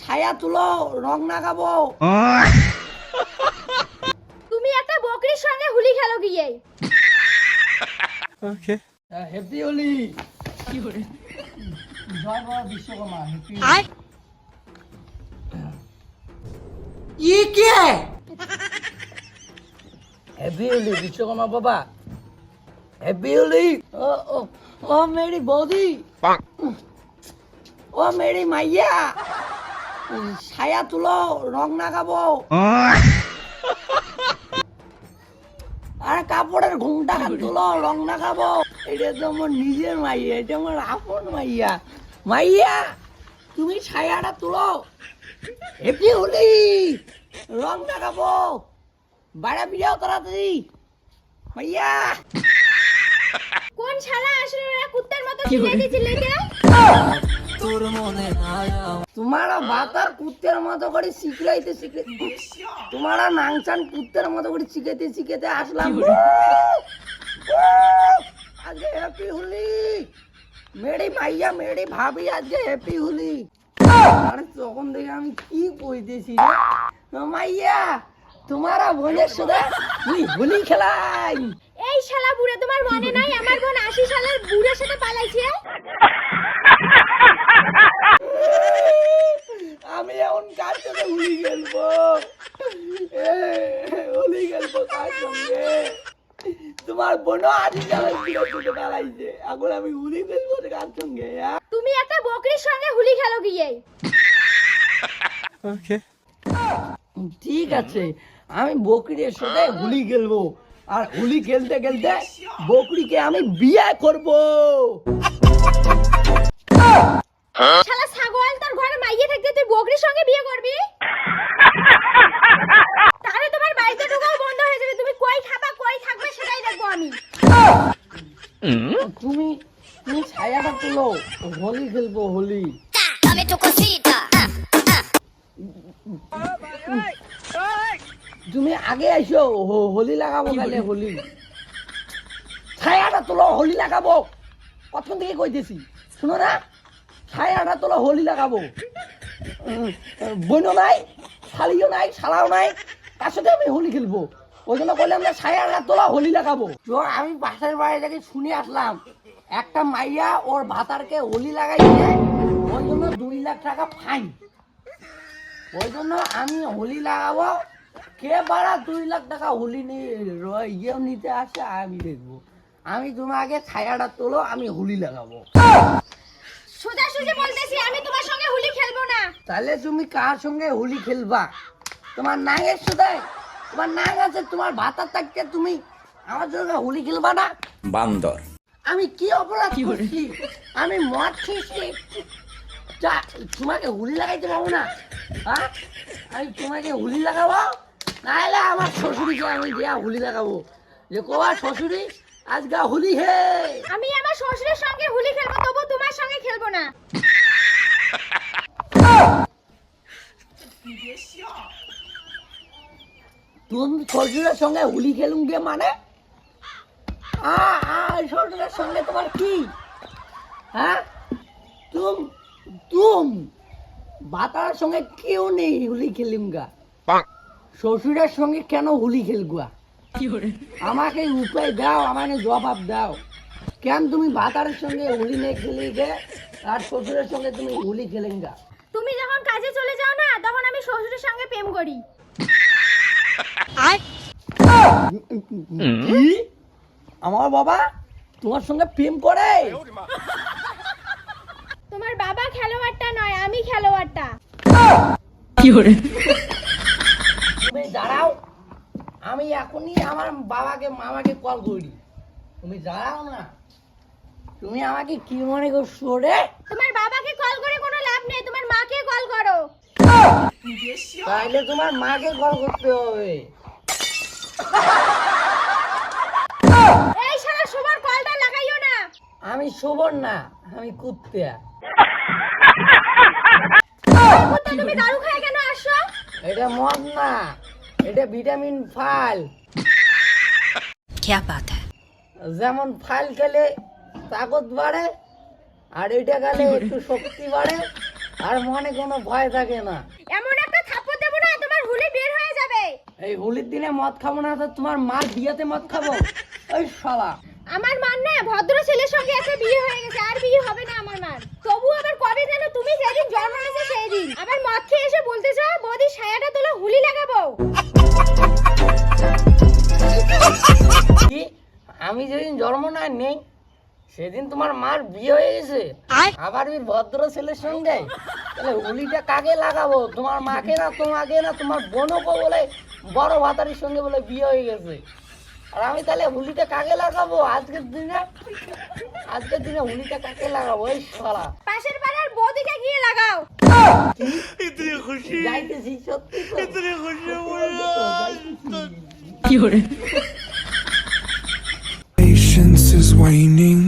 ছায়া তুলো, রং লাগাবো। তুমি একটা বকরির সঙ্গে হুলি খেলো গিয়ে। Okay happy Holi. কি করে? জয় বাবা বিশ্বকর্মা। হ্যাপি ये क्या है? हैप्पी होली विश्वकर्मा बाबा। हैप्पी होली। ओ मेरी बौदी, ও মেরি মাইয়া, ছায়া তুলো, রং লাগাবো। আর কাপড়ের ঘুমটা তুলো, রং লাগাবো। এটা তো আমার নিজের মাইয়া, এটা আমার আপন মাইয়া। মাইয়া তুমি ছায়াটা তুলো, হ্যাপি হোলি, রং লাগাবো। বাইরে বিরাও তাড়াতাড়ি মাইয়া। কোন শালা আসলে ওরা কুত্তার মতো চিল্লাইতে চিল্লাইতে? তোমারা বাতার কুত্তের মতো করে শিখলাইতে শিখলাইতে, তোমারা নাংচান কুত্তের মতো করে শিখাইতে শিখাইতে আসলাম। আজকে হ্যাপি হোলি মেরি মাইয়া, মেরি ভাবি, আজকে হ্যাপি হোলি। আরে তখন থেকে আমি কি কইতেছি রে মাইয়া, তোমারা বোনের সাথে হোলি খেলাই। এই শালা বুড়া, তোমার মনে নাই আমার বোন 80 সালের বুড়ার সাথে পালাইছে? আমি এখন কার সাথে হোলি খেলবো? হোলি খেলবো কার সঙ্গে? তোমার বোনও 80 সালের বুড়ার সাথে পালাইছে, এখন আমি হোলি খেলবো কার সঙ্গে? তুমি একটা বকরির সঙ্গে হুলি খেলো গিয়ে। ওকে ঠিক আছে, আমি বকরির সাথে হোলি খেলবো, আর হোলি খেলতে খেলতে বকরিকে আমি বিয়ে করব। শালা ছাগল, তোর ঘরে মাইয়ে থাকতে তুই বকরির সঙ্গে বিয়ে করবি? তাহলে তোমার বাড়িতে ঢোকাও বন্ধ হয়ে যাবে। তুমি কই খাবা, কই থাকবে সেটাই দেখবো আমি। তুমি তুমি ছায়াটা তুলো, হোলি খেলবো হোলি। তুমি আগে আইসো, হোলি লাগাবো কালে হোলি। ছায়াটা তোলো, হোলি লাগাবো। কতক্ষণ থেকে কইতেছি শুনো না? ছায়াটা তোলো, হোলি লাগাবো। বোনও নাই, শালিও নাই, শালাও নাই, তার সাথে আমি হোলি খেলবো। ওই জন্য বললাম না ছায়াটা তোলো, হোলি লাগাবো। তো আমি পাশের বাড়ি থেকে শুনে আসলাম একটা মাইয়া ওর ভাতারকে হোলি লাগাইছে, ওই জন্য 2 লাখ টাকা ফাইন। ওই জন্য আমি হোলি লাগাবো। কে বাড়া 2 লাখ টাকা হোলি ইয়েও নিতে আসে আমি দেখবো। আমি তোমাকে ছায়াটা তোলো, আমি হোলি লাগাবো। সোজা সুজি বলতেছি, আমি তোমার সঙ্গে হুলি খেলবো না। তাহলে তুমি কার সঙ্গে হোলি খেলবা? তোমার নাঙের সাথে? তোমার নাং আছে, তোমার ভাতার থাকতে তুমি আমার সঙ্গে হোলি খেলবা না? বান্দর আমি কি অপরাধ করছি? আমি মদ খেয়েছি, তোমাকে হুলি লাগাইতে পারবো না? হ্যাঁ, আমি তোমাকে হুলি লাগাবো, নাহলে আমার শ্বশুরিকে আমি দেয়া হুলি লাগাবো, যে কোয়া শ্বশুরি আজকে হুলি হে। আমি আমার শ্বশুরের সঙ্গে হুলি খেলবো, তবু তোমার সঙ্গে খেলবো না। তুমি শ্বশুরের সঙ্গে হুলি খেলুম গে মানে? শ্বশুরের সঙ্গে তোমার কি? হ্যাঁ, তুম বাতার সঙ্গে কেউ নেই হুলি খেলিম গা। শ্বশুরের সঙ্গে কেন হুলি খেলগুয়া? আমাকে উপায় দাও, আমাকে জবাব দাও। কেন তুমি ভাতারের সঙ্গে হুলি নেই খেলি গে, আর শ্বশুরের সঙ্গে তুমি হুলি খেলেন গা? তুমি যখন কাজে চলে যাও না, তখন আমি শ্বশুরের সঙ্গে প্রেম করি। কি? আমার বাবা তোমার সঙ্গে প্রেম করে? তোমার বাবা খেলোয়াড়টা নয়, আমি খেলোয়াড়টা। তুমি দাঁড়াও, আমি এখনই আমার বাবাকে মামাকে কল করি। তুমি দাঁড়াও না, তুমি আমাকে কি মনে করছো রে? তোমার বাবাকে কল করে কোনো লাভ নেই, তোমার মাকে কল করো। তাহলে তোমার মাকে কল করতে হবে। এই শালা শুভর কলটা লাগাইও না। আমি শোভন না, আমি কুত্তে। তুমি দারু খায় কেন আসছো? এটা মদ না, এটা ভিটামিন ফাল। क्या बात है? যেমন ফাল খেলে তাকত বাড়ে, আর এটা খেলে একটু শক্তি বাড়ে, আর মনে কোনো ভয় থাকে না। এমন একটা থাপ্পড় দেবো না তোমার হুলি বের হয়ে যাবে। এই হোলির দিনে মদ খাবো না তো তোমার মার বিয়েতে মদ খাবো? ওই শালা, আমার মার না ভদ্র ছেলের সঙ্গে একটা বিয়ে হয়ে গেছে, আর বিয়ে হবে না আমার মার। তবু আবার কবে যেন তুমি যেদিন জন্ম নিয়েছে সেই দিন আবার মদ খেয়ে এসে বলতেছো বৌদি সায়াটা তোলো হুলি লাগাবো। কি আমি যেদিন জন্ম না নেই সেদিন তোমার মার বিয়ে হয়ে গেছে, আবার ওই ভদ্র ছেলের সঙ্গে? তাহলে হোলিটা কাকে লাগাবো? তোমার মাকে না, তোমাকে না, তোমার বোনকে বলে বড় ভাতারির সঙ্গে বলে বিয়ে হয়ে গেছে। আর আমি তাহলে হোলিটা কাকে লাগাবো আজকের দিনে? আজকের দিনে হোলিটা কাকে লাগাবো? এই শালা, পাশের পাড়ার বৌদিকে গিয়ে লাগাও। যাইতেছি সত্যি তো? Patience is waning.